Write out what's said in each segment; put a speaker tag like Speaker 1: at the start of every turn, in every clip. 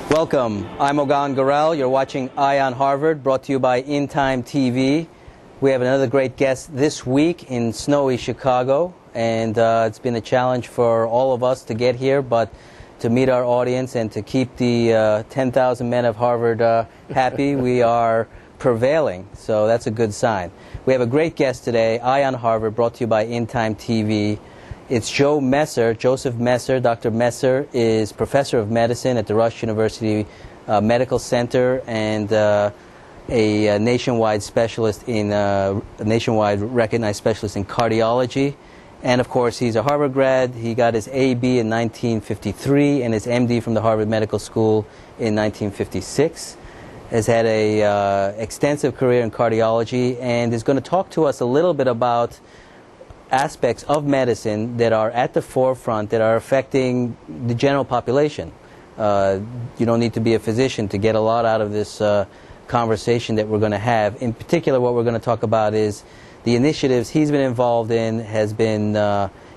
Speaker 1: Welcome. I'm Ogan Gorel. You're watching Eye on Harvard, brought to you by In Time TV. We have another great guest this week in snowy Chicago, and it's been a challenge for all of us to get here, but to meet our audience and to keep the 10,000 men of Harvard happy, we are prevailing, so that's a good sign. We have a great guest today, Eye on Harvard, brought to you by In Time TV. It's Joe Messer, Joseph Messer. Dr. Messer is professor of medicine at the Rush University Medical Center and a nationwide specialist in nationwide recognized specialist in cardiology. And of course, he's a Harvard grad. He got his AB in 1953 and his MD from the Harvard Medical School in 1956. Has had a extensive career in cardiology and is going to talk to us a little bit about aspects of medicine that are at the forefront that are affecting the general population. You don't need to be a physician to get a lot out of this conversation that we're going to have. In particular, what we're going to talk about is the initiatives he's been involved in, has been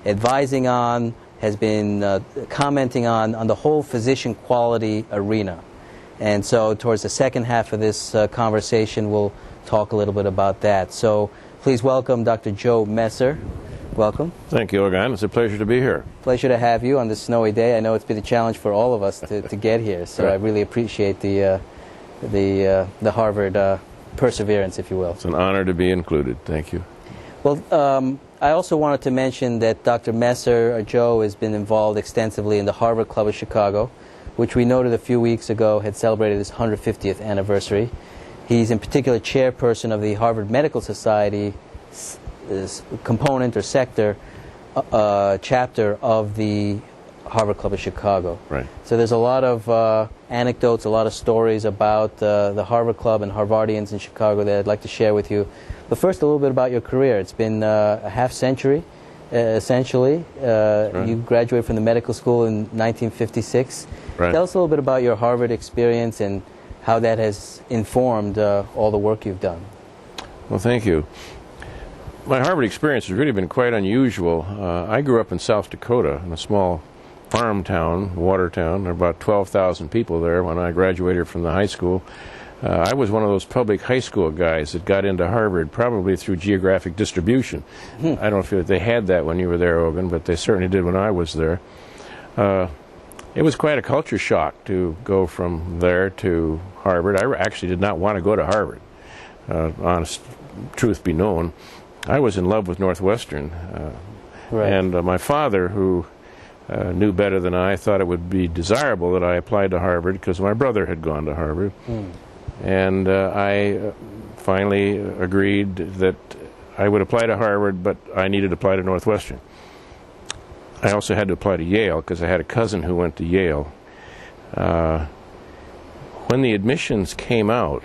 Speaker 1: advising on, has been commenting on the whole physician quality arena. And so towards the second half of this conversation, we'll talk a little bit about that. So please welcome Dr. Joe Messer. Welcome.
Speaker 2: Thank you, Ogan. It's a pleasure to be here.
Speaker 1: Pleasure to have you on this snowy day. I know it's been a challenge for all of us to get here, so
Speaker 2: Right.
Speaker 1: I really appreciate the Harvard perseverance, if you will.
Speaker 2: It's an honor to be included. Thank you.
Speaker 1: Well, I also wanted to mention that Dr. Messer, or Joe, has been involved extensively in the Harvard Club of Chicago, which we noted a few weeks ago had celebrated its 150th anniversary. He's in particular chairperson of the Harvard Medical Society component or sector chapter of the Harvard Club of Chicago.
Speaker 2: Right.
Speaker 1: So there's a lot of anecdotes, a lot of stories about the Harvard Club and Harvardians in Chicago that I'd like to share with you. But first, a little bit about your career. It's been a half century, essentially.
Speaker 2: Right.
Speaker 1: You graduated from the medical school in 1956.
Speaker 2: Right.
Speaker 1: Tell us a little bit about your Harvard experience and how that has informed all the work you've done.
Speaker 2: Well, thank you. My Harvard experience has really been quite unusual. I grew up in South Dakota in a small farm town, water town. There were about 12,000 people there when I graduated from the high school. I was one of those public high school guys that got into Harvard probably through geographic distribution. I don't know if they had that when you were there, Ogan, but they certainly did when I was there. It was quite a culture shock to go from there to Harvard. I actually did not want to go to Harvard, honest truth be known. I was in love with Northwestern,
Speaker 1: Right.
Speaker 2: and my father, who knew better than I, thought it would be desirable that I applied to Harvard because my brother had gone to Harvard. And I finally agreed that I would apply to Harvard, but I needed to apply to Northwestern. I also had to apply to Yale because I had a cousin who went to Yale. When the admissions came out,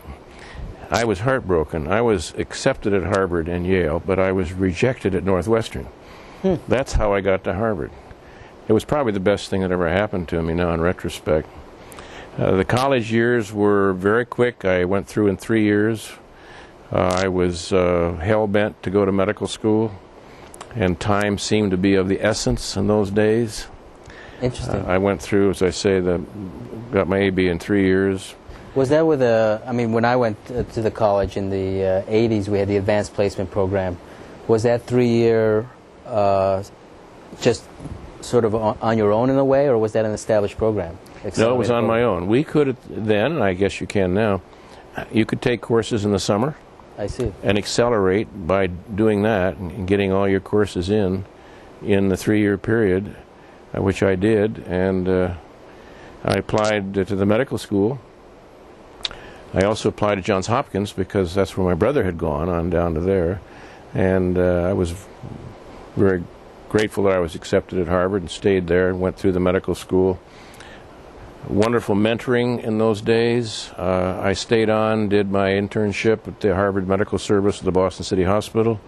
Speaker 2: I was heartbroken. I was accepted at Harvard and Yale, but I was rejected at Northwestern. That's how I got to Harvard. It was probably the best thing that ever happened to me now in retrospect. The college years were very quick. I went through in 3 years. I was hell-bent to go to medical school, and time seemed to be of the essence in those days.
Speaker 1: Interesting.
Speaker 2: I went through, as I say, got my AB in 3 years.
Speaker 1: Was that with I mean, when I went to the college in the 80s, we had the advanced placement program. Was that 3-year just sort of on your own in a way, or was that an established program?
Speaker 2: No, it was on my own. We could then, and I guess you can now, you could take courses in the summer.
Speaker 1: I see.
Speaker 2: And accelerate by doing that and getting all your courses in the 3-year period, which I did, and I applied to the medical school. I also applied to Johns Hopkins because that's where my brother had gone on down to there, and I was very grateful that I was accepted at Harvard and stayed there and went through the medical school. Wonderful mentoring in those days. I stayed on, did my internship at the Harvard Medical Service at the Boston City Hospital,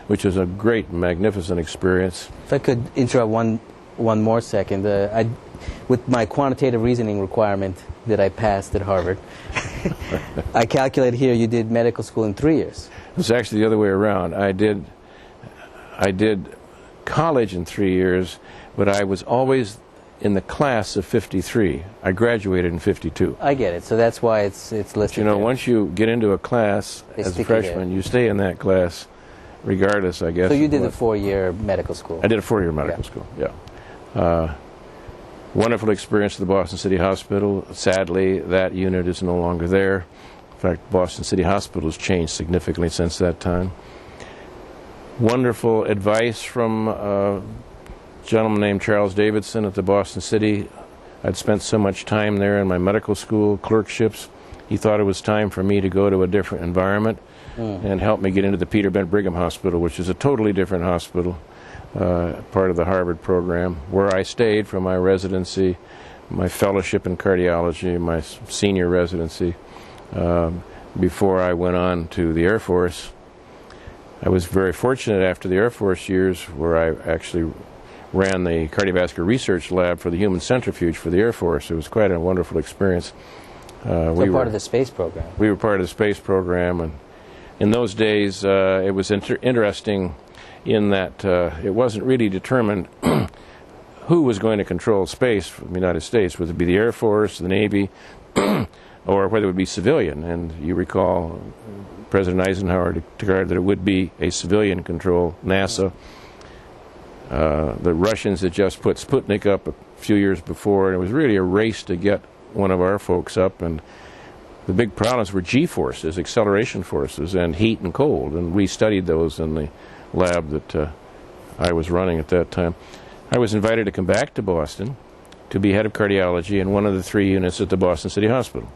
Speaker 2: which was a great, magnificent experience.
Speaker 1: If I could interrupt one more second, with my quantitative reasoning requirement that I passed at Harvard, I calculate here you did medical school in 3 years.
Speaker 2: It was actually the other way around. I did college in 3 years, but I was always in the class of 53. I graduated in 52.
Speaker 1: I get it. So that's why it's listed.
Speaker 2: You know,
Speaker 1: there.
Speaker 2: once you get into a class
Speaker 1: They
Speaker 2: as a
Speaker 1: stick you
Speaker 2: freshman,
Speaker 1: there.
Speaker 2: you stay in that class regardless, I guess.
Speaker 1: So you
Speaker 2: of
Speaker 1: did the
Speaker 2: what-
Speaker 1: 4-year medical school.
Speaker 2: I did a 4-year medical school, yeah. Wonderful experience at the Boston City Hospital. Sadly, that unit is no longer there. In fact, Boston City Hospital has changed significantly since that time. Wonderful advice from a gentleman named Charles Davidson at the Boston City. I'd spent so much time there in my medical school clerkships. He thought it was time for me to go to a different environment and help me get into the Peter Bent Brigham Hospital, which is a totally different hospital, part of the Harvard program, where I stayed for my residency, my fellowship in cardiology, my senior residency, before I went on to the Air Force. I was very fortunate after the Air Force years, where I actually ran the cardiovascular research lab for the human centrifuge for the Air Force. It was quite a wonderful experience.
Speaker 1: So
Speaker 2: we
Speaker 1: part
Speaker 2: were
Speaker 1: of the space program.
Speaker 2: We were part of the space program, and in those days it was interesting in that it wasn't really determined who was going to control space from the United States, whether it be the Air Force, the Navy, or whether it would be civilian. And you recall President Eisenhower declared that it would be a civilian control NASA. The Russians had just put Sputnik up a few years before, and it was really a race to get one of our folks up. And the big problems were G-forces, acceleration forces, and heat and cold. And we studied those in the lab that I was running at that time. I was invited to come back to Boston to be head of cardiology in one of the 3 units at the Boston City Hospital,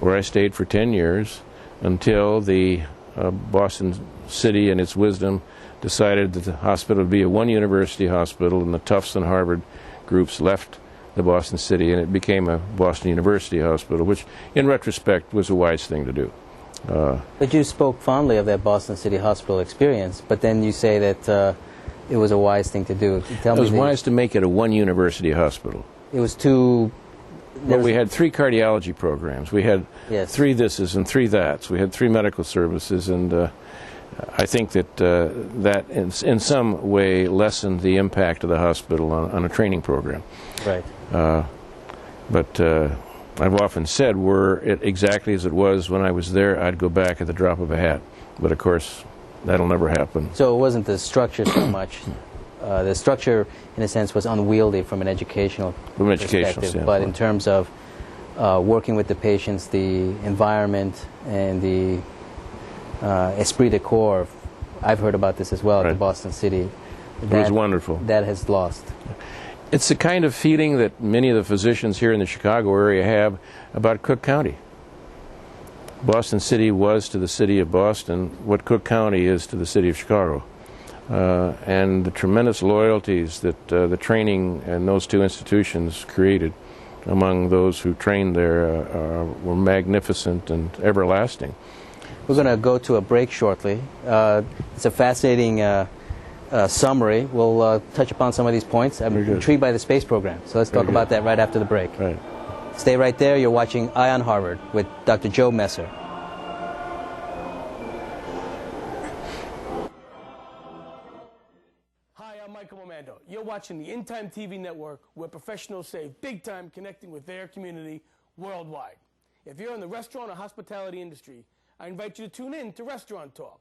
Speaker 2: where I stayed for 10 years until the Boston City, in its wisdom, decided that the hospital would be a one-university hospital, and the Tufts and Harvard groups left the Boston City, and it became a Boston University hospital, which, in retrospect, was a wise thing to do.
Speaker 1: But you spoke fondly of that Boston City Hospital experience, but then you say that it was a wise thing to do. Tell
Speaker 2: It
Speaker 1: me
Speaker 2: was wise to make it a one-university hospital.
Speaker 1: It was too...
Speaker 2: Well, we had 3 cardiology programs. We had
Speaker 1: Yes.
Speaker 2: 3 thises and 3 that's. We had 3 medical services, and I think that that in some way lessened the impact of the hospital on a training program.
Speaker 1: Right.
Speaker 2: But I've often said, were it exactly as it was when I was there, I'd go back at the drop of a hat. But of course, that'll never happen.
Speaker 1: So it wasn't the structure so much. The structure, in a sense, was unwieldy from an educational perspective. But in terms of working with the patients, the environment, and the esprit de corps, I've heard about this as well at the Boston City.
Speaker 2: It was wonderful.
Speaker 1: That has lost.
Speaker 2: It's the kind of feeling that many of the physicians here in the Chicago area have about Cook County. Boston City was to the city of Boston what Cook County is to the city of Chicago. And the tremendous loyalties that the training in those 2 institutions created among those who trained there were magnificent and everlasting.
Speaker 1: We're going to go to a break shortly. It's a fascinating summary. We'll touch upon some of these points. I'm intrigued by the space program, so let's talk about that right after the break.
Speaker 2: Right.
Speaker 1: Stay right there. You're watching Eye on Harvard with Dr. Joe Messer.
Speaker 3: Hi, I'm Michael Momando. You're watching the In Time TV network, where professionals save big time connecting with their community worldwide. If you're in the restaurant or hospitality industry, I invite you to tune in to Restaurant Talk,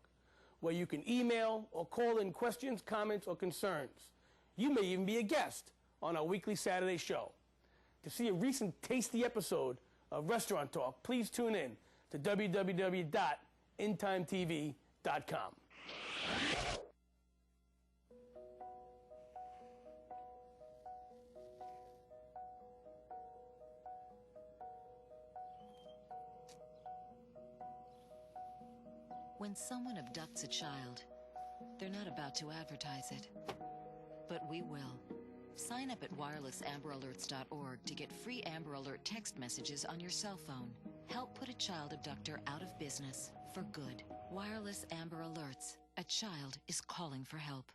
Speaker 3: where you can email or call in questions, comments, or concerns. You may even be a guest on our weekly Saturday show. To see a recent tasty episode of Restaurant Talk, please tune in to www.intimetv.com.
Speaker 4: When someone abducts a child, they're not about to advertise it. But we will. Sign up at wirelessamber-alerts.org to get free Amber Alert text messages on your cell phone. Help put a child abductor out of business for good. Wireless Amber Alerts. A child is calling for help.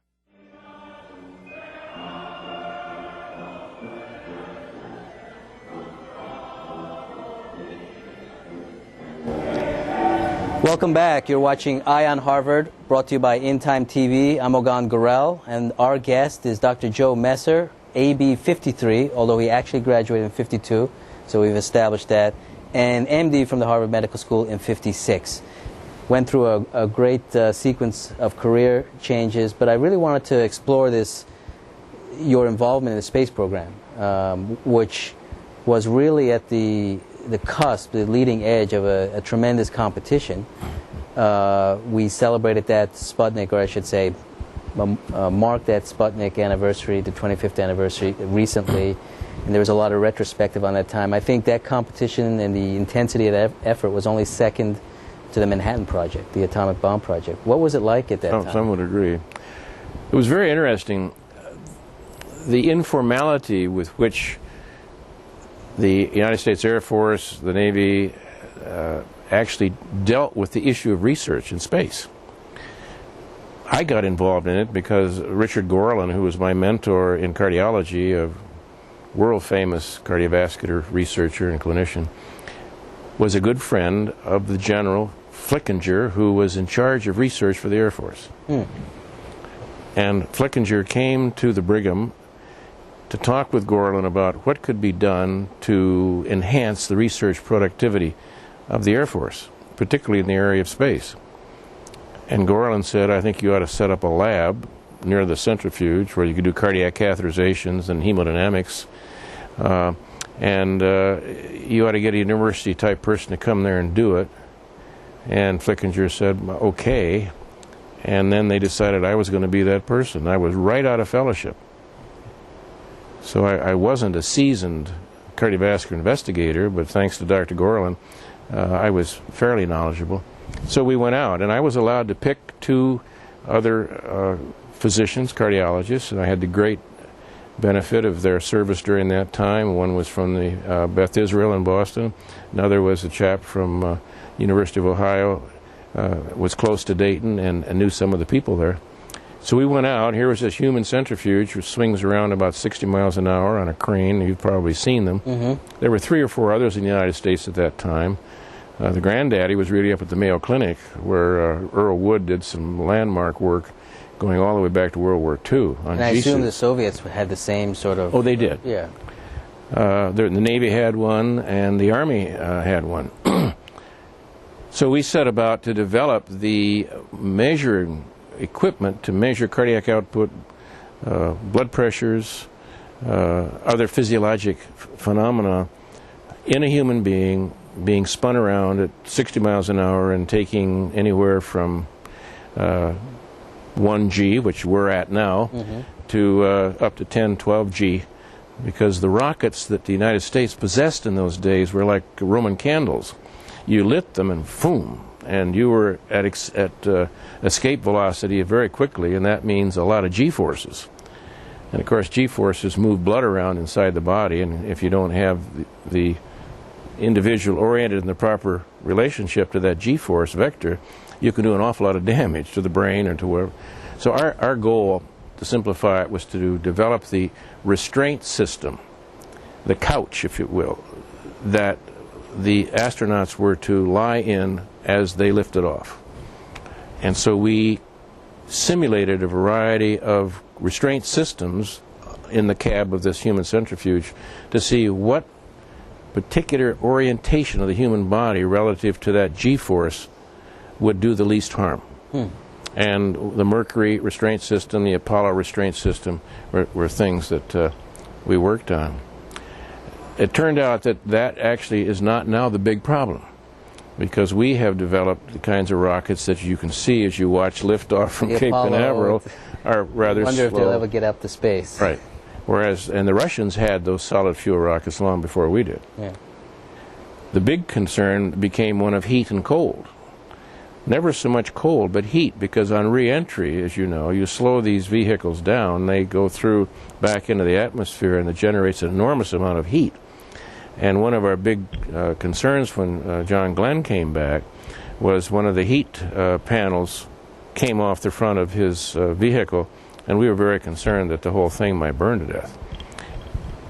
Speaker 1: Welcome back. You're watching Eye on Harvard, brought to you by In Time TV. I'm Ogan Gurel, and our guest is Dr. Joe Messer, AB 53, although he actually graduated in 52, so we've established that, and MD from the Harvard Medical School in 56. Went through a great sequence of career changes, but I really wanted to explore your involvement in the space program, which was really at the cusp, the leading edge of a tremendous competition. We celebrated that Sputnik, or I should say, marked that Sputnik anniversary, the 25th anniversary, recently, and there was a lot of retrospective on that time. I think that competition and the intensity of that effort was only second to the Manhattan Project, the atomic bomb project. What was it like at that time?
Speaker 2: Some would agree. It was very interesting, the informality with which the United States Air Force, the Navy, actually dealt with the issue of research in space. I got involved in it because Richard Gorlin, who was my mentor in cardiology, a world-famous cardiovascular researcher and clinician, was a good friend of the General Flickinger, who was in charge of research for the Air Force. And Flickinger came to the Brigham to talk with Gorlin about what could be done to enhance the research productivity of the Air Force, particularly in the area of space. And Gorlin said, I think you ought to set up a lab near the centrifuge where you could do cardiac catheterizations and hemodynamics, and you ought to get a university-type person to come there and do it. And Flickinger said, okay. And then they decided I was going to be that person. I was right out of fellowship. So I wasn't a seasoned cardiovascular investigator, but thanks to Dr. Gorlin, I was fairly knowledgeable. So we went out, and I was allowed to pick two other physicians, cardiologists, and I had the great benefit of their service during that time. One was from the Beth Israel in Boston. Another was a chap from University of Ohio, was close to Dayton and knew some of the people there. So we went out. Here was this human centrifuge which swings around about 60 miles an hour on a crane. You've probably seen them. There were 3 or 4 others in the United States at that time. The granddaddy was really up at the Mayo Clinic, where Earl Wood did some landmark work going all the way back to World War II.
Speaker 1: And I assume the Soviets had the same sort of...
Speaker 2: Oh, they did.
Speaker 1: Yeah.
Speaker 2: The Navy had one, and the Army had one. So we set about to develop the measuring equipment to measure cardiac output, blood pressures, other physiologic phenomena in a human being spun around at 60 miles an hour and taking anywhere from 1 G, which we're at now, to up to 10, 12 G, because the rockets that the United States possessed in those days were like Roman candles. You lit them and boom, and you were at escape velocity very quickly, and that means a lot of G-forces. And of course, G-forces move blood around inside the body, and if you don't have the individual oriented in the proper relationship to that G-force vector, you can do an awful lot of damage to the brain or to wherever. So our goal, to simplify it, was to develop the restraint system, the couch, if you will, that the astronauts were to lie in as they lifted off. And so we simulated a variety of restraint systems in the cab of this human centrifuge to see what particular orientation of the human body relative to that G-force would do the least harm. And the Mercury restraint system, the Apollo restraint system were things that we worked on. It turned out that actually is not now the big problem, because we have developed the kinds of rockets that you can see as you watch liftoff from Cape Canaveral are rather slow.
Speaker 1: I wonder if they'll ever get up to space.
Speaker 2: Right. And the Russians had those solid fuel rockets long before we did.
Speaker 1: Yeah.
Speaker 2: The big concern became one of heat and cold. Never so much cold, but heat, because on re-entry, as you know, you slow these vehicles down, they go through back into the atmosphere, and it generates an enormous amount of heat. And one of our big concerns when John Glenn came back was one of the heat panels came off the front of his vehicle, and we were very concerned that the whole thing might burn to death.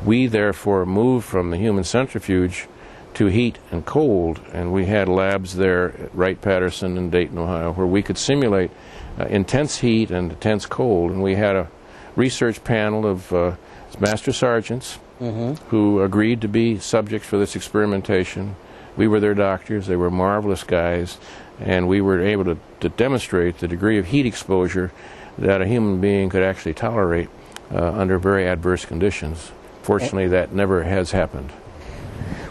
Speaker 2: We therefore moved from the human centrifuge to heat and cold, and we had labs there at Wright-Patterson in Dayton, Ohio, where we could simulate intense heat and intense cold, and we had a research panel of master sergeants who agreed to be subjects for this experimentation. We were their doctors. They were marvelous guys, and we were able to demonstrate the degree of heat exposure that a human being could actually tolerate under very adverse conditions. Fortunately, that never has happened.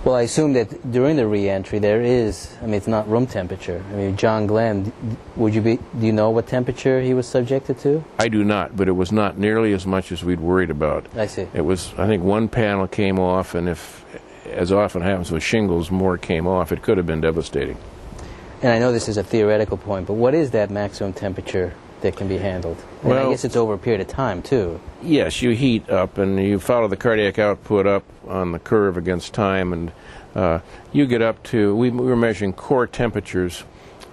Speaker 1: Well, I assume that during the re-entry there is, I mean, it's not room temperature. I mean, John Glenn, do you know what temperature he was subjected to?
Speaker 2: I do not, but it was not nearly as much as we'd worried about.
Speaker 1: I see.
Speaker 2: It was, I think one panel came off, and if, as often happens with shingles, more came off, it could have been devastating.
Speaker 1: And I know this is a theoretical point, but what is that maximum temperature that can be handled? And
Speaker 2: well,
Speaker 1: I guess it's over a period of time, too.
Speaker 2: Yes, you heat up, and you follow the cardiac output up on the curve against time, and you get up to, we were measuring core temperatures.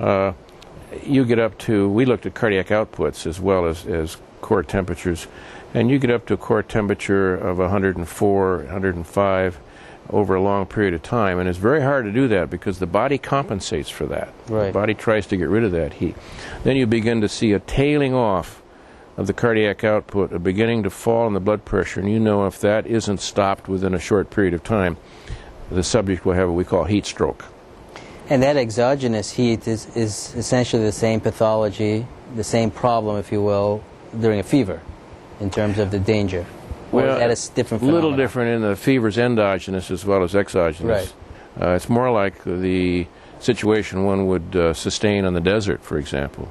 Speaker 2: You get up to, we looked at cardiac outputs as well as core temperatures, and you get up to a core temperature of 104, 105 over a long period of time, and it's very hard to do that because the body compensates for that.
Speaker 1: Right.
Speaker 2: The body tries to get rid of that heat. Then you begin to see a tailing off of the cardiac output, a beginning to fall in the blood pressure, and you know if that isn't stopped within a short period of time, the subject will have what we call heat stroke.
Speaker 1: And that exogenous heat is essentially the same pathology, the same problem, if you will, during a fever, in terms of the danger. Or
Speaker 2: Well,
Speaker 1: is that a different
Speaker 2: a
Speaker 1: phenomenon?
Speaker 2: little different in the fever's endogenous as well as exogenous.
Speaker 1: Right.
Speaker 2: It's more like the situation one would sustain on the desert, for example.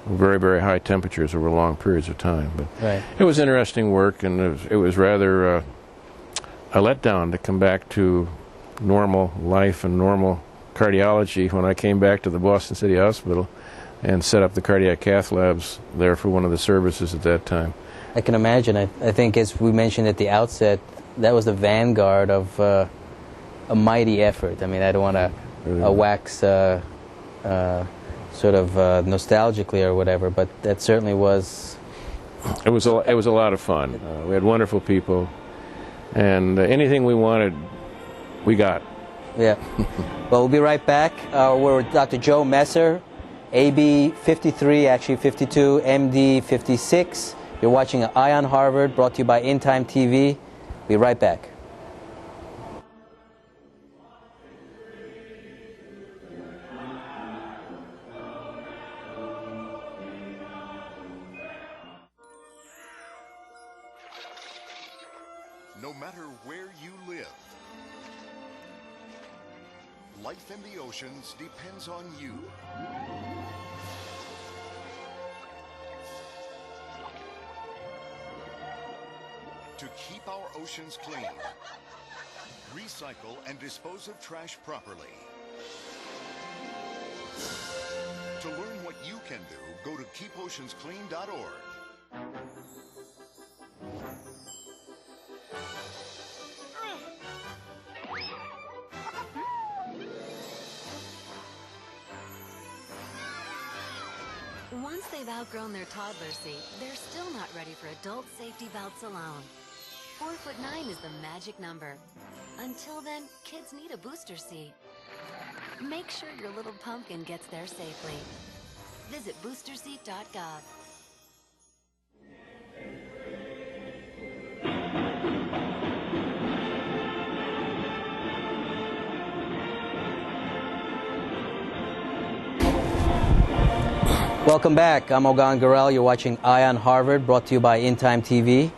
Speaker 2: Very, very high temperatures over long periods of time. But
Speaker 1: Right.
Speaker 2: it was interesting work, and it was rather a letdown to come back to normal life and normal cardiology when I came back to the Boston City Hospital and set up the cardiac cath labs there for one of the services at that time.
Speaker 1: I can imagine. I think, as we mentioned at the outset, that was the vanguard of a mighty effort. I mean, I don't want to wax sort of nostalgically or whatever, but that certainly was.
Speaker 2: It was a lot of fun. We had wonderful people, and anything we wanted, we got.
Speaker 1: Yeah. Well, we'll be right back. We're with Dr. Joe Messer, AB 53, actually 52, MD 56. You're watching Eye on Harvard, brought to you by In Time TV. Be right back.
Speaker 5: No matter where you live, life in the oceans depends on you. To keep our oceans clean, recycle and dispose of trash properly. To learn what you can do, go to keepoceansclean.org.
Speaker 6: Once they've outgrown their toddler seat, they're still not ready for adult safety belts alone. 4'9" is the magic number. Until then, kids need a booster seat. Make sure your little pumpkin gets there safely. Visit boosterseat.gov.
Speaker 1: Welcome back. I'm Ogan Garel. You're watching Eye on Harvard, brought to you by In Time TV.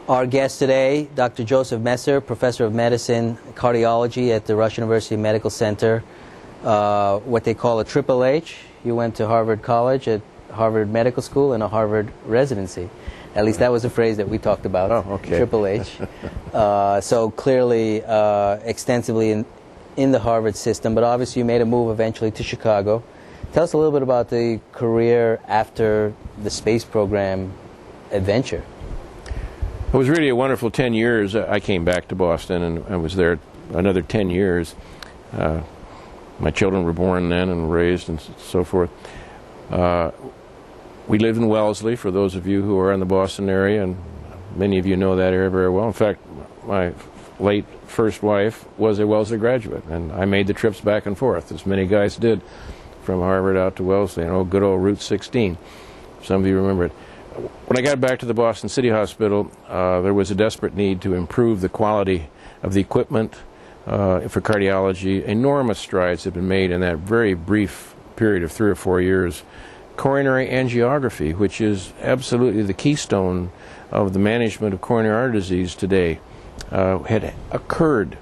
Speaker 1: Our guest today, Dr. Joseph Messer, Professor of Medicine, Cardiology at the Rush University Medical Center, what they call a Triple H. You went to Harvard College, at Harvard Medical School, and a Harvard residency. At least that was a phrase that we talked about.
Speaker 2: Oh, okay.
Speaker 1: Triple H. So clearly, extensively in the Harvard system, but obviously you made a move eventually to Chicago. Tell us a little bit about the career after the space program adventure.
Speaker 2: It was really a wonderful 10 years. I came back to Boston, and I was there another 10 years. My children were born then and raised and so forth. We lived in Wellesley, for those of you who are in the Boston area, and many of you know that area very well. In fact, my late first wife was a Wellesley graduate, and I made the trips back and forth, as many guys did, from Harvard out to Wellesley, and good old Route 16. Some of you remember it. when I got back to the Boston City Hospital, there was a desperate need to improve the quality of the equipment for cardiology. Enormous strides have been made in that very brief period of 3 or 4 years. Coronary angiography, which is absolutely the keystone of the management of coronary artery disease today, had occurred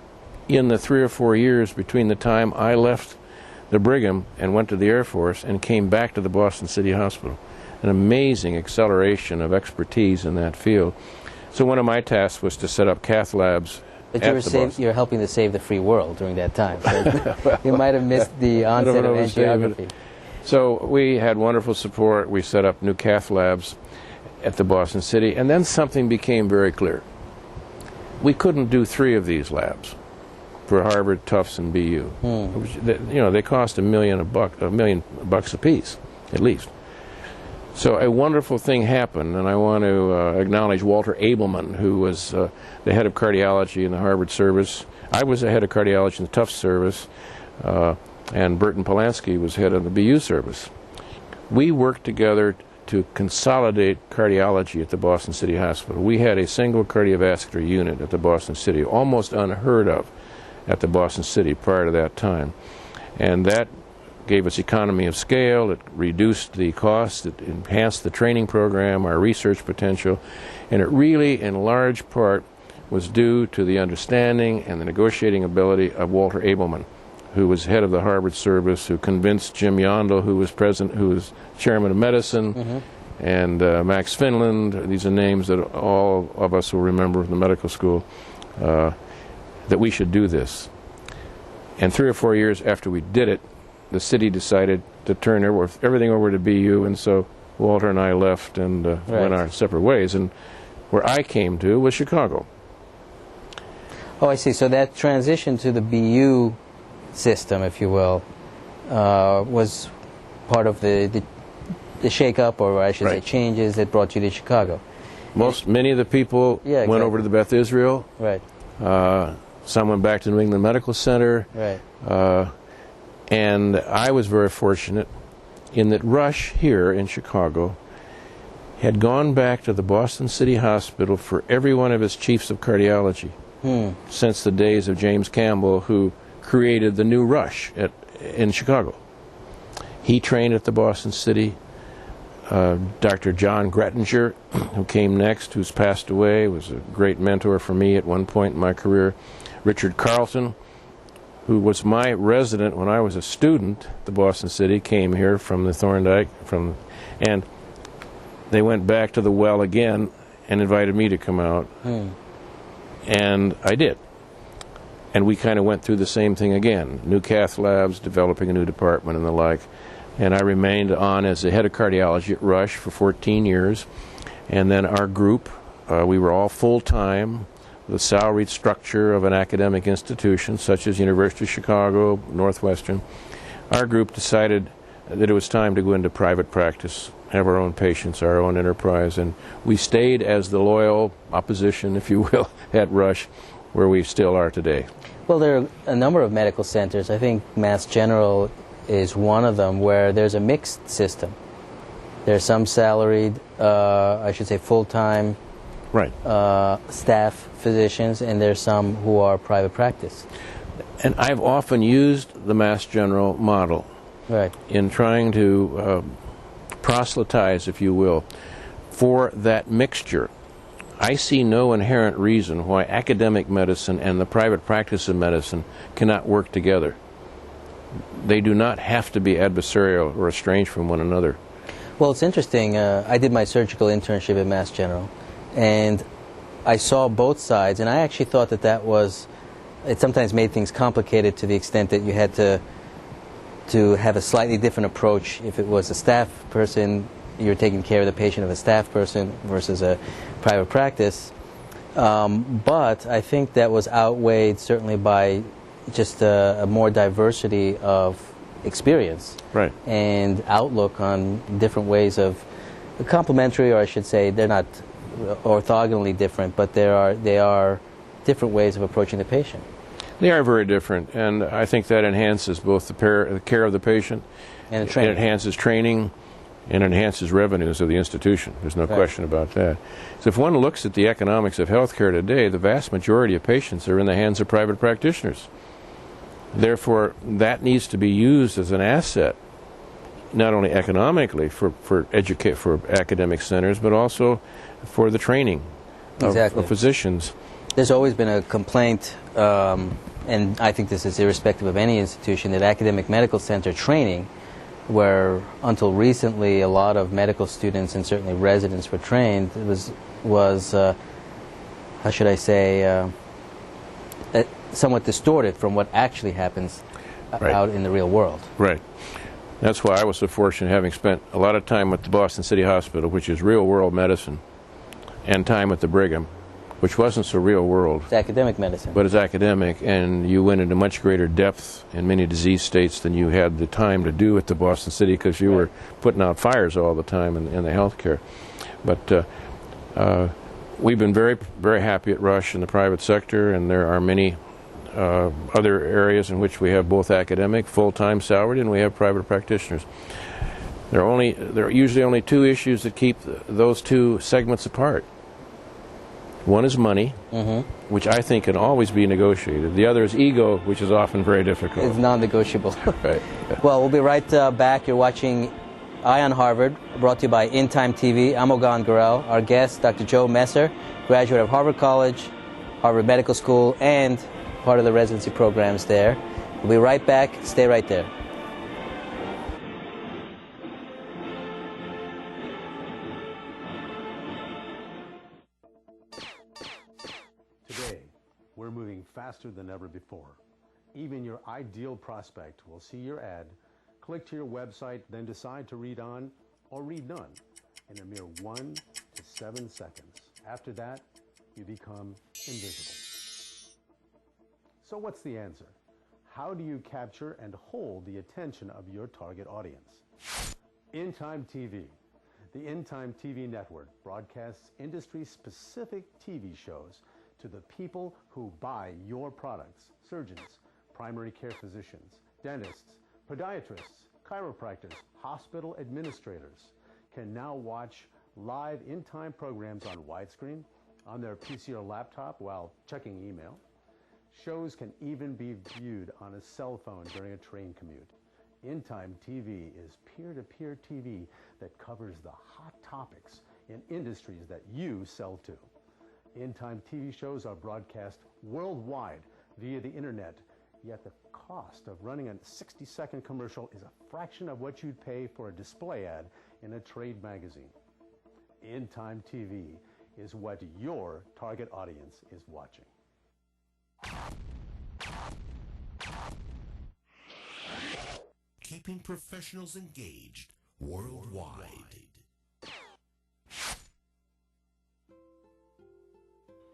Speaker 2: in the 3 or 4 years between the time I left the Brigham and went to the Air Force and came back to the Boston City Hospital. An amazing acceleration of expertise in that field. So one of my tasks was to set up cath labs.
Speaker 1: But you're helping to save the free world during that time. So you might have missed the onset of angiography.
Speaker 2: So we had wonderful support. We set up new cath labs at the Boston City, and then something became very clear. We couldn't do 3 of these labs for Harvard, Tufts, and BU. They cost $1 million a piece, at least. So a wonderful thing happened, and I want to acknowledge Walter Abelman, who was the head of cardiology in the Harvard service. I was the head of cardiology in the Tufts service, and Burton Polanski was head of the BU service. We worked together to consolidate cardiology at the Boston City Hospital. We had a single cardiovascular unit at the Boston City, almost unheard of at the Boston City prior to that time. And that gave us economy of scale, it reduced the cost, it enhanced the training program, our research potential, and it really, in large part, was due to the understanding and the negotiating ability of Walter Abelman, who was head of the Harvard service, who convinced Jim Yondell, who was chairman of medicine, and Max Finland. These are names that all of us will remember from the medical school, that we should do this. And 3 or 4 years after we did it, the city decided to turn everything over to BU, and so Walter and I left and went our separate ways. And where I came to was Chicago.
Speaker 1: Oh, I see. So that transition to the BU system, if you will, was part of the shake-up, or I should say changes that brought you to Chicago.
Speaker 2: Many of the people went over to the Beth Israel.
Speaker 1: Right.
Speaker 2: Some went back to New England Medical Center.
Speaker 1: Right.
Speaker 2: And I was very fortunate in that Rush here in Chicago had gone back to the Boston City Hospital for every one of his chiefs of cardiology since the days of James Campbell, who created the new Rush in Chicago. He trained at the Boston City. Dr. John Grettinger, who came next, who's passed away, was a great mentor for me at one point in my career. Richard Carlton, who was my resident when I was a student at the Boston City, came here from the Thorndike, and they went back to the well again and invited me to come out. And I did. And we kind of went through the same thing again. New cath labs, developing a new department and the like. And I remained on as the head of cardiology at Rush for 14 years. And then our group, we were all full-time, the salaried structure of an academic institution such as University of Chicago, Northwestern. Our group decided that it was time to go into private practice, have our own patients, our own enterprise, and we stayed as the loyal opposition, if you will, at Rush, where we still are today.
Speaker 1: Well, there are a number of medical centers. I think Mass General is one of them, where there's a mixed system. There's some salaried, I should say full-time staff physicians, and there's some who are private practice.
Speaker 2: And I've often used the Mass General model in trying to proselytize, if you will, for that mixture. I see no inherent reason why academic medicine and the private practice of medicine cannot work together. They do not have to be adversarial or estranged from one another.
Speaker 1: Well, it's interesting. I did my surgical internship at Mass General, and I saw both sides, and I actually thought it sometimes made things complicated to the extent that you had to have a slightly different approach. If it was a staff person, you're taking care of the patient of a staff person versus a private practice. But I think that was outweighed certainly by just a more diversity of experience and outlook on different ways of complementary, or I should say they're not orthogonally different, but they are different ways of approaching the patient.
Speaker 2: They are very different, and I think that enhances both the care of the patient, and it enhances training, and enhances revenues of the institution. There's no question about that. So if one looks at the economics of healthcare today, the vast majority of patients are in the hands of private practitioners. Therefore, that needs to be used as an asset, not only economically for academic centers, but also for the training of physicians.
Speaker 1: There's always been a complaint, and I think this is irrespective of any institution, that academic medical center training, where until recently a lot of medical students and certainly residents were trained, was how should I say, somewhat distorted from what actually happens out in the real world.
Speaker 2: Right. That's why I was so fortunate, having spent a lot of time at the Boston City Hospital, which is real-world medicine, and time at the Brigham, which wasn't so real-world.
Speaker 1: It's academic medicine.
Speaker 2: But it's academic, and you went into much greater depth in many disease states than you had the time to do at the Boston City, because you were putting out fires all the time in the healthcare. But we've been very, very happy at Rush in the private sector, and there are many other areas in which we have both academic, full-time salaried, and we have private practitioners. There are usually only two issues that keep those two segments apart. One is money, which I think can always be negotiated. The other is ego, which is often very difficult.
Speaker 1: It's non-negotiable.
Speaker 2: Right.
Speaker 1: Well, we'll be right back. You're watching Eye on Harvard, brought to you by In Time TV. I'm Ogan Gurel. Our guest, Dr. Joe Messer, graduate of Harvard College, Harvard Medical School, and part of the residency programs there. We'll be right back. Stay right there.
Speaker 7: Today, we're moving faster than ever before. Even your ideal prospect will see your ad, click to your website, then decide to read on or read none in a mere 1 to 7 seconds. After that, you become invisible. So what's the answer? How do you capture and hold the attention of your target audience? In Time TV. The In Time TV network broadcasts industry-specific TV shows to the people who buy your products: surgeons, primary care physicians, dentists, podiatrists, chiropractors, hospital administrators can now watch live in-time programs on widescreen, on their PC or laptop while checking email. Shows can even be viewed on a cell phone during a train commute. In Time TV is peer-to-peer TV that covers the hot topics in industries that you sell to. In Time TV shows are broadcast worldwide via the internet, yet the cost of running a 60-second commercial is a fraction of what you'd pay for a display ad in a trade magazine. In Time TV is what your target audience is watching.
Speaker 8: Keeping professionals engaged worldwide.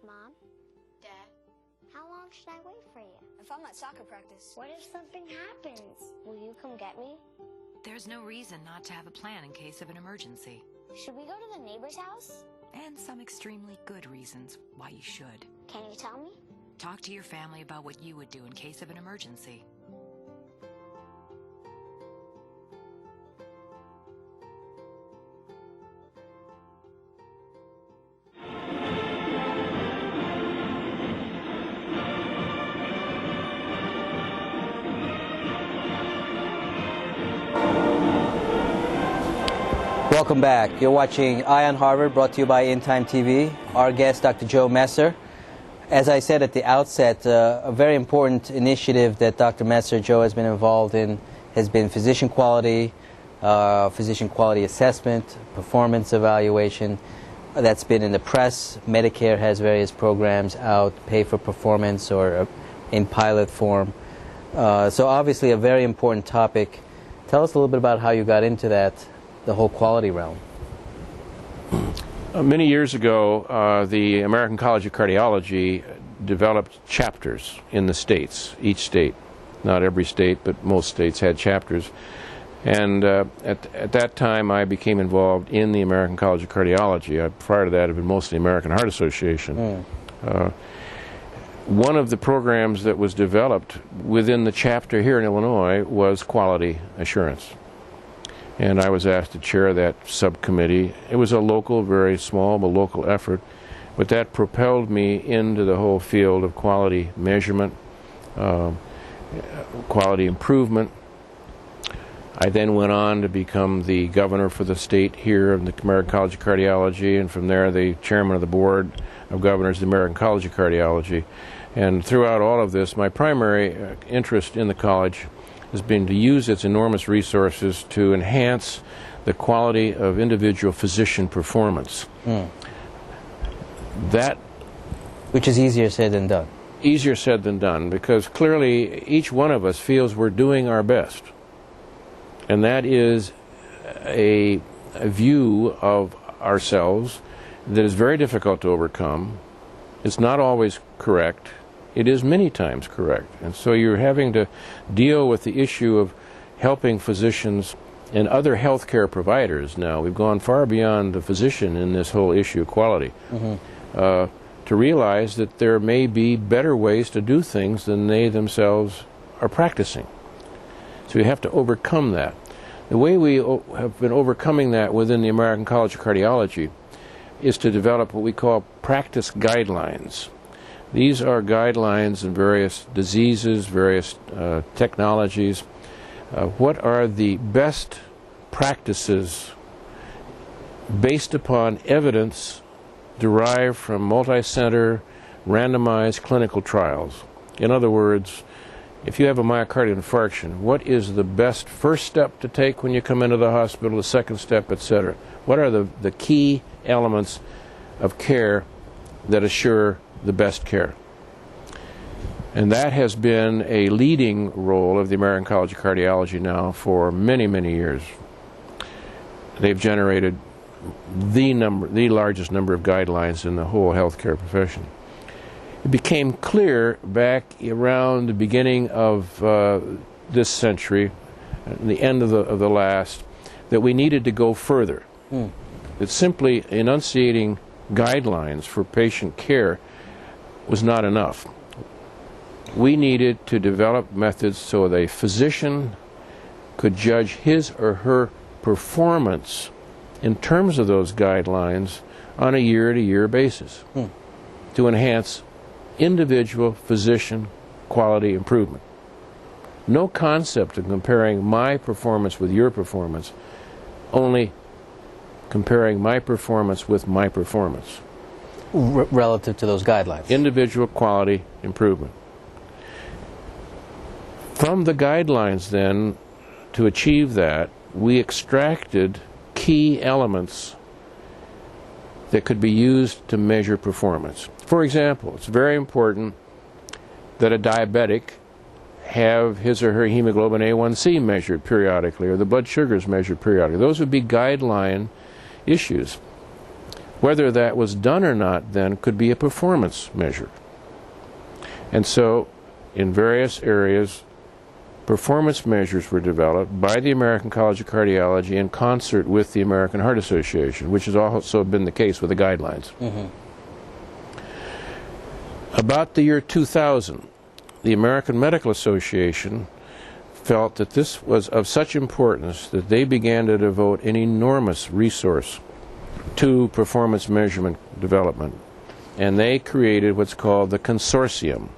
Speaker 9: Mom? Dad? How long should I wait for you?
Speaker 10: If I'm at soccer practice.
Speaker 9: What if something happens? Will you come get me?
Speaker 4: There's no reason not to have a plan in case of an emergency.
Speaker 9: Should we go to the neighbor's house?
Speaker 4: And some extremely good reasons why you should.
Speaker 9: Can you tell me?
Speaker 4: Talk to your family about what you would do in case of an emergency.
Speaker 1: Welcome back. You're watching Eye on Harvard, brought to you by In Time TV. Our guest, Dr. Joe Messer. As I said at the outset, a very important initiative that Dr. Messer, Joe, has been involved in has been physician quality assessment, performance evaluation. That's been in the press. Medicare has various programs out, pay for performance or in pilot form. So obviously a very important topic. Tell us a little bit about how you got into that, the whole quality realm.
Speaker 2: Many years ago, the American College of Cardiology developed chapters in the states. Each state, not every state, but most states had chapters. And at that time, I became involved in the American College of Cardiology. Prior to that, it had been mostly American Heart Association. One of the programs that was developed within the chapter here in Illinois was quality assurance. and I was asked to chair that subcommittee. It was a local, very small, but local effort, but that propelled me into the whole field of quality measurement, quality improvement. I then went on to become the governor for the state here of the American College of Cardiology, and from there the chairman of the board of governors of the American College of Cardiology. And throughout all of this, my primary interest in the college has been to use its enormous resources to enhance the quality of individual physician performance. That,
Speaker 1: which is easier said than done.
Speaker 2: Easier said than done, because clearly each one of us feels we're doing our best. And that is a view of ourselves that is very difficult to overcome. It's not always correct. It is many times correct. And so you're having to deal with the issue of helping physicians and other healthcare providers now. We've gone far beyond the physician in this whole issue of quality. To realize that there may be better ways to do things than they themselves are practicing. So you have to overcome that. The way we have been overcoming that within the American College of Cardiology is to develop what we call practice guidelines. These are guidelines in various diseases, various technologies. What are the best practices based upon evidence derived from multi-center, randomized clinical trials? In other words, if you have a myocardial infarction, what is the best first step to take when you come into the hospital, the second step, etc.? What are the key elements of care that assure the best care? And that has been a leading role of the American College of Cardiology now for many, many years. They've generated the largest number of guidelines in the whole healthcare profession. It became clear back around the beginning of this century, the end of the last, that we needed to go further. That simply enunciating guidelines for patient care was not enough. We needed to develop methods so that a physician could judge his or her performance in terms of those guidelines on a year-to-year basis to enhance individual physician quality improvement. No concept of comparing my performance with your performance, only comparing my performance with my performance.
Speaker 1: Relative to those guidelines.
Speaker 2: Individual quality improvement. From the guidelines, then, to achieve that, we extracted key elements that could be used to measure performance. For example, it's very important that a diabetic have his or her hemoglobin A1C measured periodically, or the blood sugars measured periodically. Those would be guideline issues. Whether that was done or not then could be a performance measure. And so, in various areas, performance measures were developed by the American College of Cardiology in concert with the American Heart Association, which has also been the case with the guidelines. About the year 2000, the American Medical Association felt that this was of such importance that they began to devote an enormous resource to performance measurement development. And they created what's called the consortium,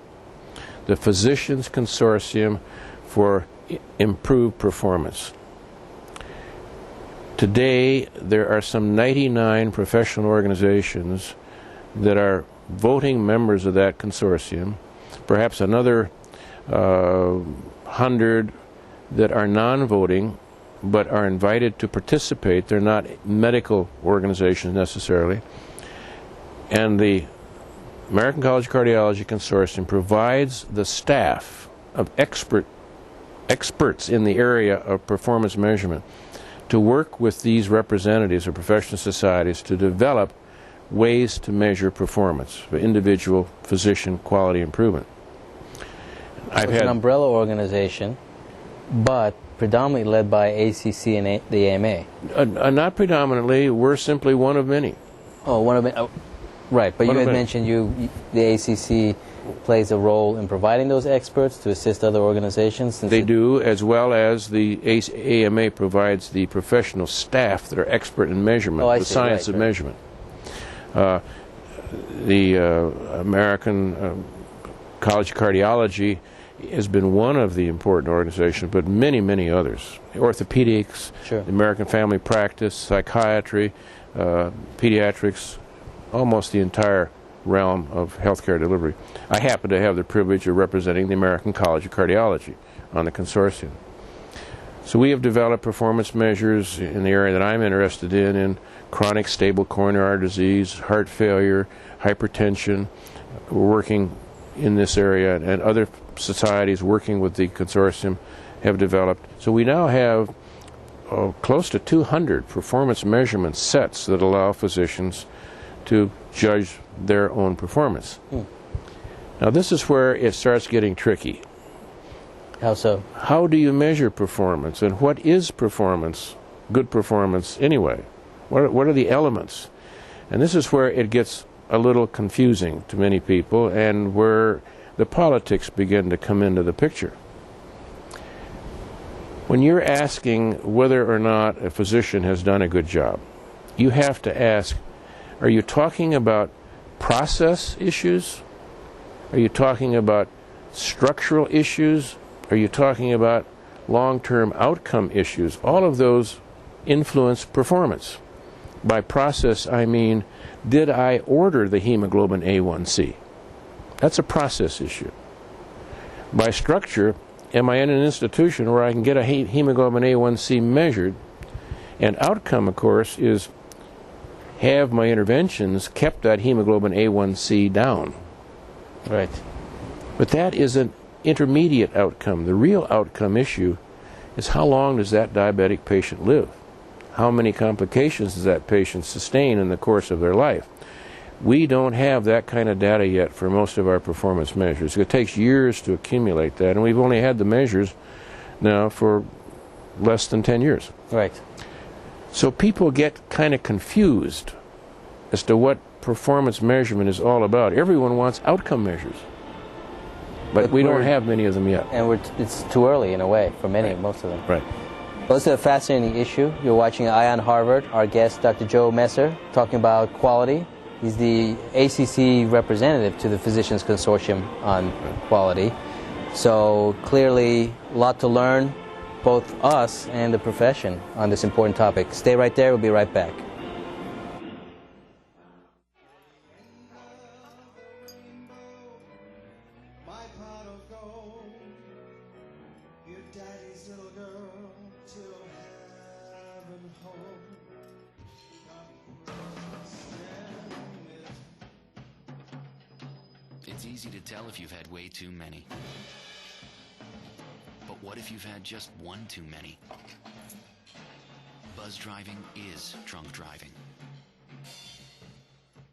Speaker 2: the Physicians Consortium for Improved Performance. Today, there are some 99 professional organizations that are voting members of that consortium, perhaps another 100 that are non-voting but are invited to participate. They're not medical organizations necessarily. And the American College of Cardiology Consortium provides the staff of experts in the area of performance measurement to work with these representatives of professional societies to develop ways to measure performance for individual physician quality improvement.
Speaker 1: It's an umbrella organization, but predominantly led by ACC and the AMA.
Speaker 2: Not predominantly. We're simply one of many.
Speaker 1: Oh, one of many. Right, but you had mentioned the ACC plays a role in providing those experts to assist other organizations?
Speaker 2: They do, as well as the AMA provides the professional staff that are expert in measurement, the science of measurement. The American College of Cardiology has been one of the important organizations, but many, many others. Orthopedics, the American Family Practice, psychiatry, pediatrics, almost the entire realm of healthcare delivery. I happen to have the privilege of representing the American College of Cardiology on the consortium. So we have developed performance measures in the area that I'm interested in chronic stable coronary artery disease, heart failure, hypertension. We're working in this area, and other societies working with the consortium have developed. So we now have close to 200 performance measurement sets that allow physicians to judge their own performance. Now this is where it starts getting tricky.
Speaker 1: How so?
Speaker 2: How do you measure performance, and what is performance, good performance anyway? What are the elements? And this is where it gets a little confusing to many people, and where the politics begin to come into the picture. When you're asking whether or not a physician has done a good job, you have to ask, are you talking about process issues? Are you talking about structural issues? Are you talking about long-term outcome issues? All of those influence performance. By process, I mean, did I order the hemoglobin A1C? That's a process issue. By structure, am I in an institution where I can get a hemoglobin A1C measured? And outcome, of course, is have my interventions kept that hemoglobin A1C down?
Speaker 1: Right.
Speaker 2: But that is an intermediate outcome. The real outcome issue is how long does that diabetic patient live? How many complications does that patient sustain in the course of their life? We don't have that kind of data yet for most of our performance measures. It takes years to accumulate that, and we've only had the measures now for less than 10 years.
Speaker 1: Right.
Speaker 2: So people get kind of confused as to what performance measurement is all about. Everyone wants outcome measures, but we don't have many of them yet.
Speaker 1: And it's too early in a way for many, most of them.
Speaker 2: Right.
Speaker 1: Well, this is a fascinating issue. You're watching Eye on Harvard. Our guest, Dr. Joe Messer, talking about quality. He's the ACC representative to the Physicians Consortium on Quality. So clearly, a lot to learn, both us and the profession, on this important topic. Stay right there. We'll be right back.
Speaker 11: It's easy to tell if you've had way too many. But what if you've had just one too many? Buzz driving is drunk driving.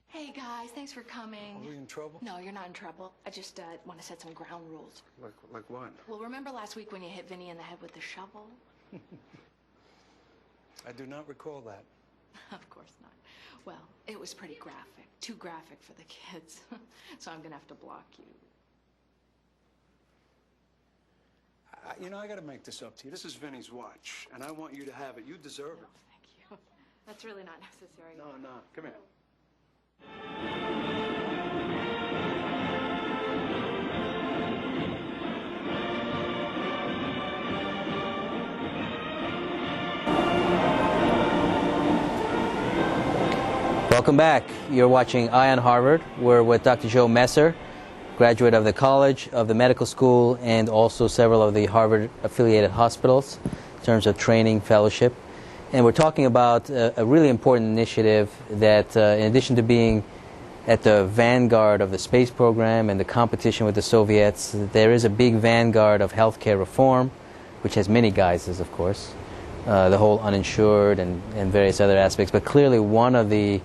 Speaker 10: Hey guys, thanks for coming.
Speaker 12: Are we in trouble?
Speaker 10: No, you're not in trouble. I just want to set some ground rules.
Speaker 12: Like what?
Speaker 10: Well, remember last week when you hit Vinny in the head with the shovel?
Speaker 12: I do not recall that.
Speaker 10: Of course not. Well, it was pretty graphic. Too graphic for the kids. So I'm going to have to block you.
Speaker 12: You know, I got to make this up to you. This is Vinny's watch, and I want you to have it. You deserve it.
Speaker 10: Thank you. That's really not necessary.
Speaker 12: No. Come here.
Speaker 1: Welcome back. You're watching Eye on Harvard. We're with Dr. Joe Messer, graduate of the college, of the medical school, and also several of the Harvard-affiliated hospitals in terms of training, fellowship. And we're talking about a really important initiative that, in addition to being at the vanguard of the space program and the competition with the Soviets, there is a big vanguard of healthcare reform, which has many guises, of course, the whole uninsured and various other aspects. But clearly one of the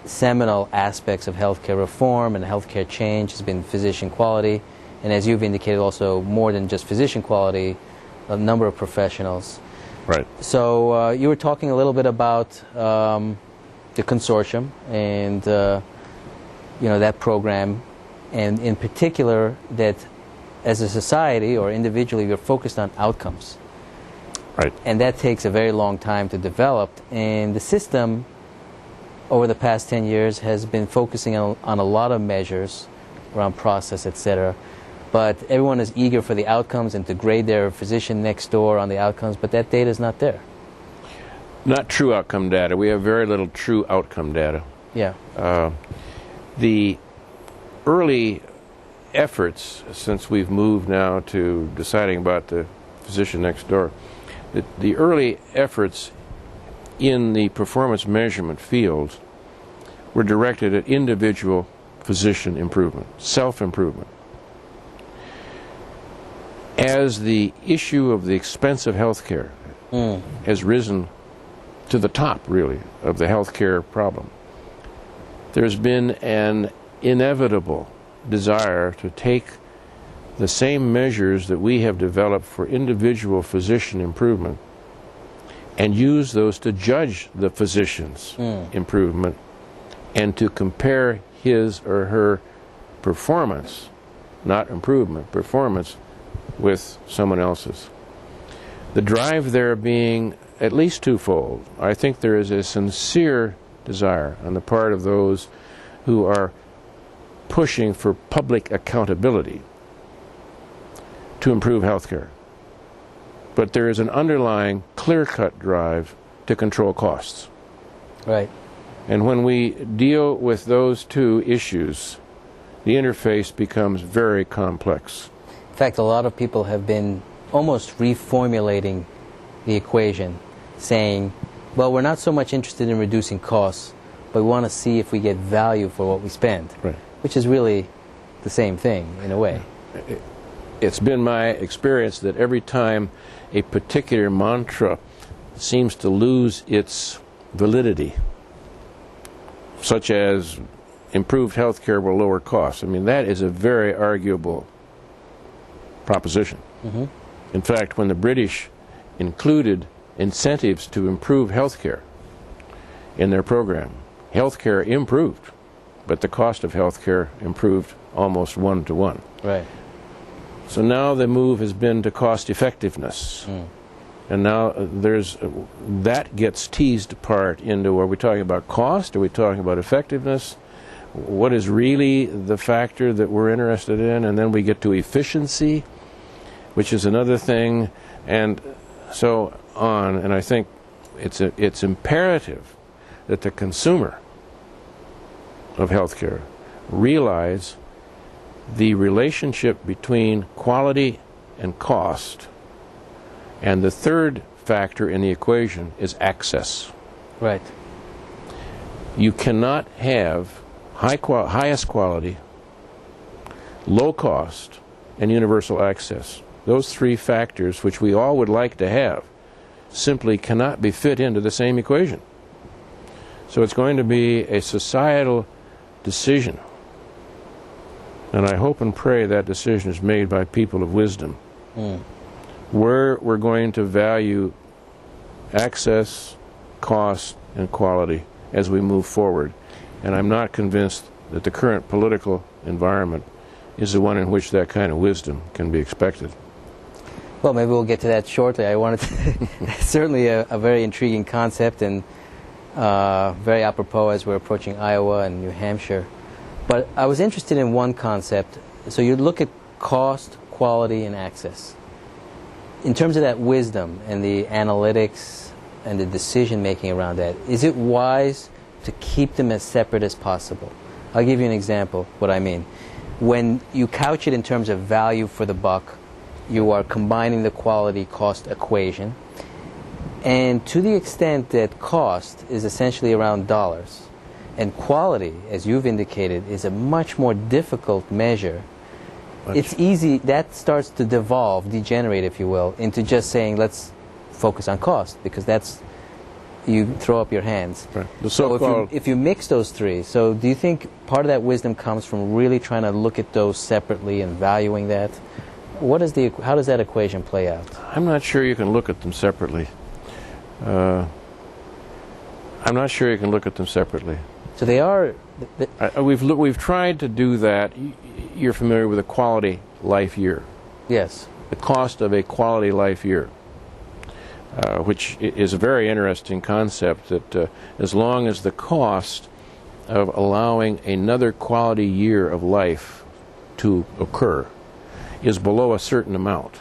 Speaker 1: seminal aspects of healthcare reform and healthcare change has been physician quality, and as you've indicated, also more than just physician quality, a number of professionals.
Speaker 2: Right.
Speaker 1: So you were talking a little bit about the consortium and that program, and in particular that as a society or individually we're focused on outcomes.
Speaker 2: Right.
Speaker 1: And that takes a very long time to develop, and the system over the past 10 years has been focusing on a lot of measures around process, etc. But everyone is eager for the outcomes and to grade their physician next door on the outcomes, but that data is not there.
Speaker 2: Not true outcome data. We have very little true outcome data.
Speaker 1: Yeah.
Speaker 2: The early efforts, since we've moved now to deciding about the physician next door, the early efforts in the performance measurement field were directed at individual physician improvement, self-improvement. As the issue of the expense of healthcare has risen to the top, really, of the healthcare problem, there's been an inevitable desire to take the same measures that we have developed for individual physician improvement and use those to judge the physician's improvement and to compare his or her performance, not improvement, performance, with someone else's. The drive there being at least twofold. I think there is a sincere desire on the part of those who are pushing for public accountability to improve healthcare. But there is an underlying clear-cut drive to control costs.
Speaker 1: Right.
Speaker 2: And when we deal with those two issues, the interface becomes very complex.
Speaker 1: In fact, a lot of people have been almost reformulating the equation, saying, well, we're not so much interested in reducing costs, but we want to see if we get value for what we spend,
Speaker 2: right,
Speaker 1: which is really the same thing in a way.
Speaker 2: It's been my experience that every time a particular mantra seems to lose its validity, such as improved health care will lower costs, I mean, that is a very arguable proposition. In fact, when the British included incentives to improve health care in their program, health care improved, but the cost of health care improved almost 1-to-1.
Speaker 1: Right.
Speaker 2: So now the move has been to cost effectiveness. And now that gets teased apart into, are we talking about cost? Are we talking about effectiveness? What is really the factor that we're interested in? And then we get to efficiency, which is another thing, and so on. And I think it's imperative that the consumer of healthcare realize the relationship between quality and cost. And the third factor in the equation is access.
Speaker 1: Right.
Speaker 2: You cannot have highest quality, low cost, and universal access. Those three factors, which we all would like to have, simply cannot be fit into the same equation. So it's going to be a societal decision. And I hope and pray that decision is made by people of wisdom. Where we're going to value access, cost, and quality as we move forward. And I'm not convinced that the current political environment is the one in which that kind of wisdom can be expected.
Speaker 1: Well, maybe we'll get to that shortly. I wanted to certainly a very intriguing concept and very apropos as we're approaching Iowa and New Hampshire. But I was interested in one concept. So you look at cost, quality, and access. In terms of that wisdom and the analytics and the decision-making around that, is it wise to keep them as separate as possible? I'll give you an example what I mean. When you couch it in terms of value for the buck, you are combining the quality-cost equation. And to the extent that cost is essentially around dollars, and quality, as you've indicated, is a much more difficult measure, it's easy, that starts to degenerate, if you will, into just saying, let's focus on cost, because that's, you throw up your hands.
Speaker 2: Right.
Speaker 1: So if you mix those three, so do you think part of that wisdom comes from really trying to look at those separately and valuing that? How does that equation play out?
Speaker 2: I'm not sure you can look at them separately.
Speaker 1: So they are...
Speaker 2: We've tried to do that. You're familiar with a quality life year.
Speaker 1: Yes.
Speaker 2: The cost of a quality life year, which is a very interesting concept, that as long as the cost of allowing another quality year of life to occur is below a certain amount,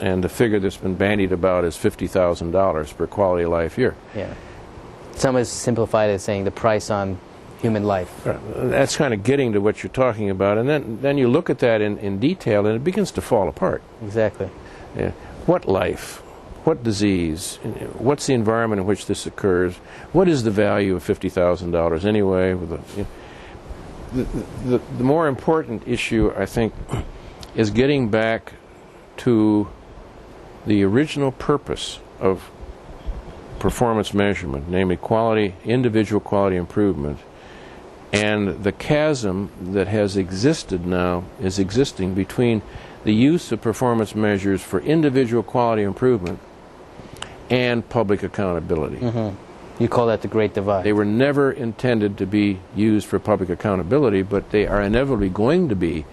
Speaker 2: and the figure that's been bandied about is $50,000 per quality life year.
Speaker 1: Yeah. Some has simplified it as saying the price on human life.
Speaker 2: That's kind of getting to what you're talking about, and then you look at that in detail, and it begins to fall apart.
Speaker 1: Exactly.
Speaker 2: Yeah. What life? What disease? What's the environment in which this occurs? What is the value of $50,000 anyway? The more important issue, I think, is getting back to the original purpose of performance measurement, namely quality, individual quality improvement, and the chasm that has existed now is existing between the use of performance measures for individual quality improvement and public accountability.
Speaker 1: You call that the Great Divide.
Speaker 2: They were never intended to be used for public accountability, but they are inevitably going to be,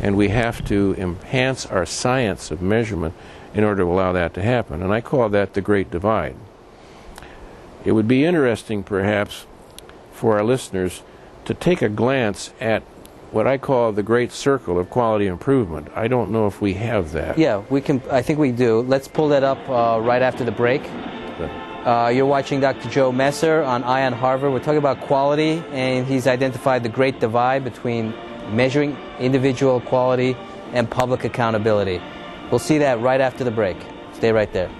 Speaker 2: and we have to enhance our science of measurement in order to allow that to happen. And I call that the Great Divide. It would be interesting, perhaps, for our listeners to take a glance at what I call the great circle of quality improvement. I don't know if we have that.
Speaker 1: Yeah, we can. I think we do. Let's pull that up right after the break. You're watching Dr. Joe Messer on Eye on Harvard. We're talking about quality, and he's identified the great divide between measuring individual quality and public accountability. We'll see that right after the break. Stay right there.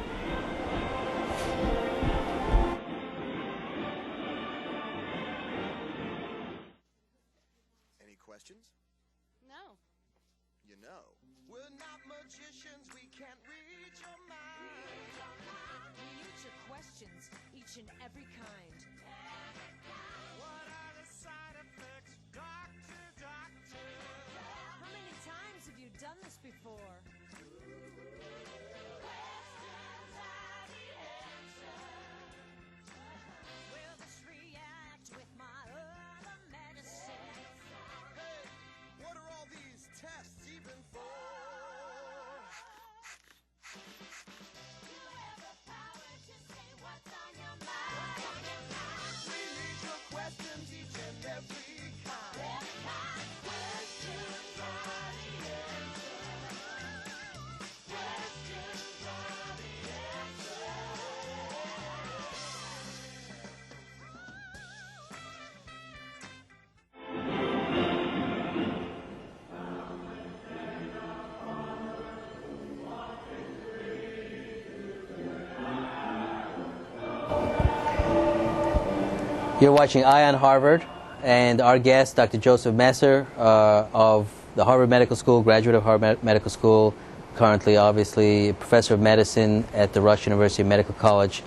Speaker 1: You're watching Eye on Harvard, and our guest, Dr. Joseph Messer of the Harvard Medical School, graduate of Harvard Medical School, currently obviously professor of medicine at the Rush University Medical College,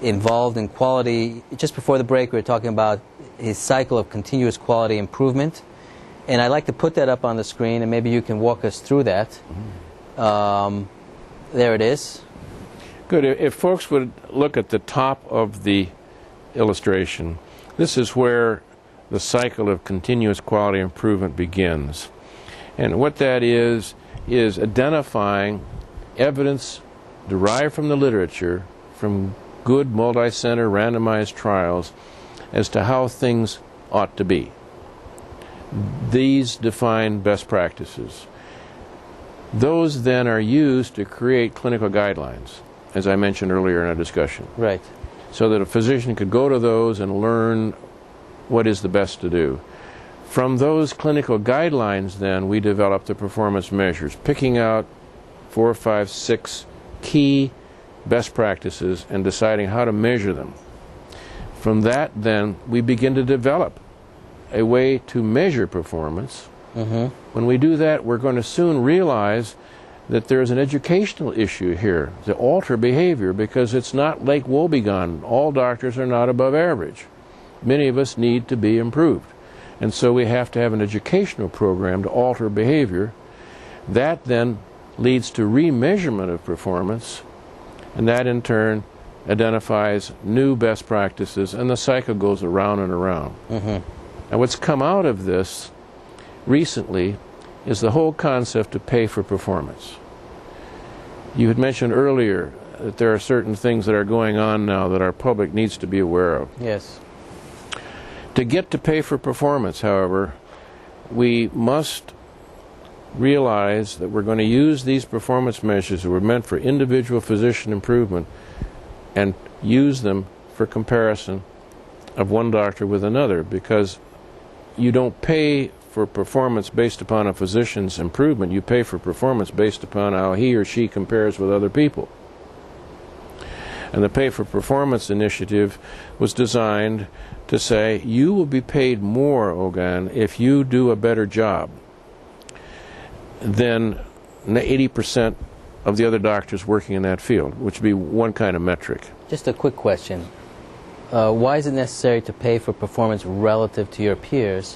Speaker 1: involved in quality. Just before the break, we were talking about his cycle of continuous quality improvement, and I'd like to put that up on the screen, and maybe you can walk us through that. There it is.
Speaker 2: Good. If folks would look at the top of the illustration, this is where the cycle of continuous quality improvement begins. And what that is identifying evidence derived from the literature, from good multi-center randomized trials, as to how things ought to be. These define best practices. Those then are used to create clinical guidelines, as I mentioned earlier in our discussion.
Speaker 1: Right.
Speaker 2: So that a physician could go to those and learn what is the best to do. From those clinical guidelines, then, we develop the performance measures, picking out 4, 5, 6 key best practices and deciding how to measure them. From that, then, we begin to develop a way to measure performance. When we do that, we're going to soon realize that there's an educational issue here to alter behavior, because it's not Lake Wobegon. All doctors are not above average. Many of us need to be improved. And so we have to have an educational program to alter behavior. That then leads to remeasurement of performance, and that in turn identifies new best practices, and the cycle goes around and around. And what's come out of this recently is the whole concept of pay for performance. You had mentioned earlier that there are certain things that are going on now that our public needs to be aware of.
Speaker 1: Yes.
Speaker 2: To get to pay for performance, however, we must realize that we're going to use these performance measures that were meant for individual physician improvement and use them for comparison of one doctor with another, because you don't pay for performance based upon a physician's improvement. You pay for performance based upon how he or she compares with other people. And the Pay for Performance initiative was designed to say, you will be paid more, Ogan, if you do a better job than 80% of the other doctors working in that field, which would be one kind of metric.
Speaker 1: Just a quick question. Why is it necessary to pay for performance relative to your peers?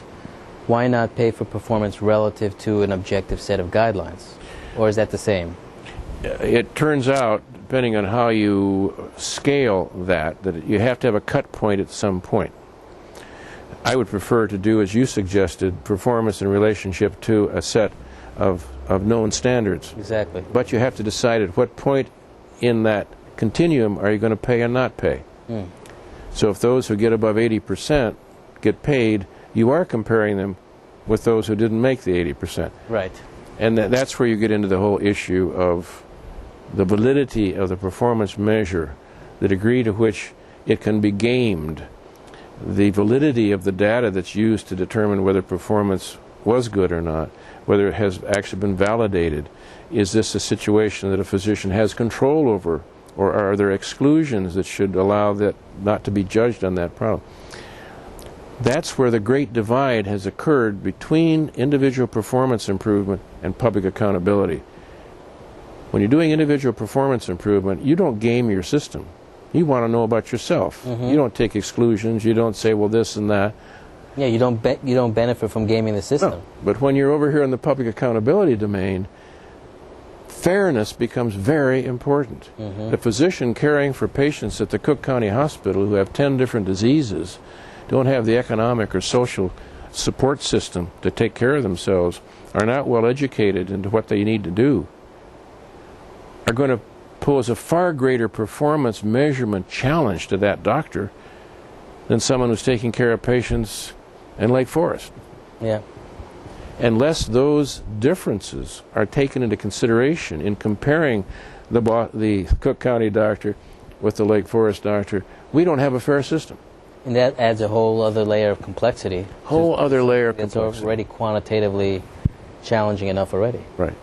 Speaker 1: Why not pay for performance relative to an objective set of guidelines? Or is that the same?
Speaker 2: It turns out, depending on how you scale that you have to have a cut point at some point. I would prefer to do, as you suggested, performance in relationship to a set of known standards.
Speaker 1: Exactly.
Speaker 2: But you have to decide at what point in that continuum are you going to pay and not pay. So if those who get above 80% get paid, you are comparing them with those who didn't make the 80%.
Speaker 1: Right.
Speaker 2: And that's where you get into the whole issue of the validity of the performance measure, the degree to which it can be gamed, the validity of the data that's used to determine whether performance was good or not, whether it has actually been validated. Is this a situation that a physician has control over, or are there exclusions that should allow that not to be judged on that problem? That's where the great divide has occurred between individual performance improvement and public accountability. When you're doing individual performance improvement, you don't game your system. You want to know about yourself. You don't take exclusions. You don't say, well, this and that.
Speaker 1: Yeah, you don't benefit from gaming the system.
Speaker 2: No. But when you're over here in the public accountability domain, fairness becomes very important. The physician caring for patients at the Cook County Hospital who have 10 different diseases don't have the economic or social support system to take care of themselves, are not well educated into what they need to do, are going to pose a far greater performance measurement challenge to that doctor than someone who's taking care of patients in Lake Forest.
Speaker 1: Yeah.
Speaker 2: Unless those differences are taken into consideration in comparing the Cook County doctor with the Lake Forest doctor, we don't have a fair system.
Speaker 1: And that adds a whole other layer of complexity.
Speaker 2: Whole other layer of complexity.
Speaker 1: It's already quantitatively challenging enough already.
Speaker 2: Right.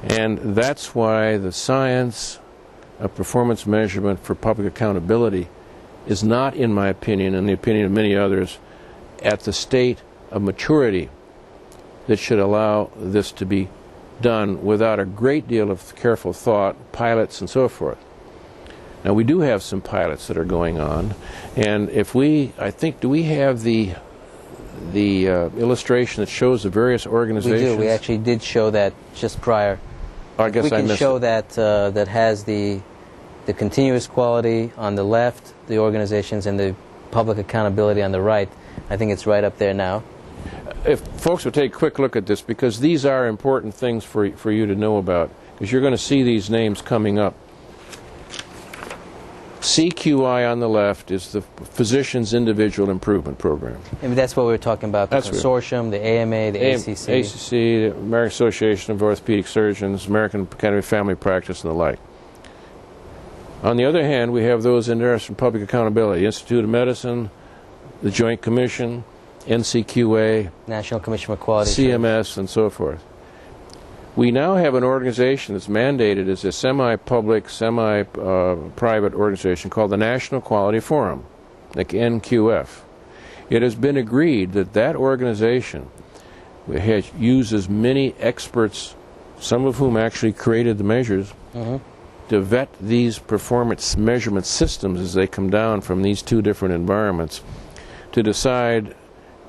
Speaker 2: And that's why the science of performance measurement for public accountability is not, in my opinion, and the opinion of many others, at the state of maturity that should allow this to be done without a great deal of careful thought, pilots and so forth. Now, we do have some pilots that are going on, and do we have the illustration that shows the various organizations?
Speaker 1: We do. We actually did show that just prior.
Speaker 2: I guess
Speaker 1: we can show
Speaker 2: it.
Speaker 1: that has the continuous quality on the left, the organizations, and the public accountability on the right. I think it's right up there now.
Speaker 2: If folks would take a quick look at this, because these are important things for you to know about, because you're going to see these names coming up. CQI on the left is the Physician's Individual Improvement Program.
Speaker 1: And that's what we were talking about, the consortium, the AMA, the ACC.
Speaker 2: ACC, the American Association of Orthopedic Surgeons, American Academy of Family Practice, and the like. On the other hand, we have those interested in public accountability, Institute of Medicine, the Joint Commission, NCQA,
Speaker 1: National Commission for Quality,
Speaker 2: CMS, and so forth. We now have an organization that's mandated as a semi-public, semi-private organization called the National Quality Forum, like NQF. It has been agreed that that organization uses many experts, some of whom actually created the measures, to vet these performance measurement systems as they come down from these two different environments to decide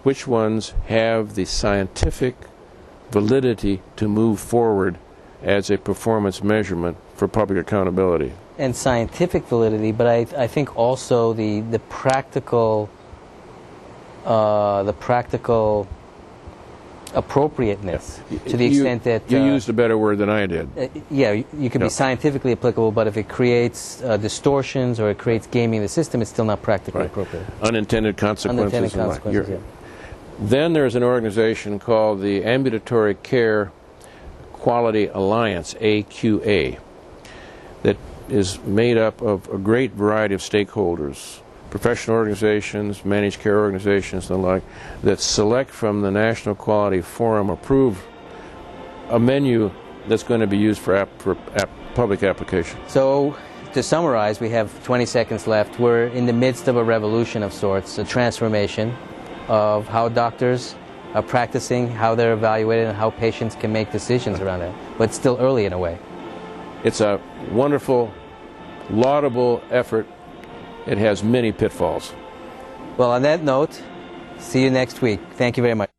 Speaker 2: which ones have the scientific validity to move forward as a performance measurement for public accountability.
Speaker 1: and scientific validity, but I think also the practical appropriateness, to the extent that
Speaker 2: you used a better word than I did.
Speaker 1: Yeah, you can be scientifically applicable, but if it creates distortions or it creates gaming the system, it's still not practically appropriate.
Speaker 2: Unintended consequences.
Speaker 1: Unintended consequences. Yeah.
Speaker 2: Then there's an organization called the Ambulatory Care Quality Alliance, AQA, that is made up of a great variety of stakeholders, professional organizations, managed care organizations, and the like, that select from the National Quality Forum, approve a menu that's going to be used for public application.
Speaker 1: So, to summarize, we have 20 seconds left. We're in the midst of a revolution of sorts, a transformation of how doctors are practicing, how they're evaluated, and how patients can make decisions around it. But it's still early in a way.
Speaker 2: It's a wonderful, laudable effort. It has many pitfalls.
Speaker 1: Well, on that note, see you next week. Thank you very much.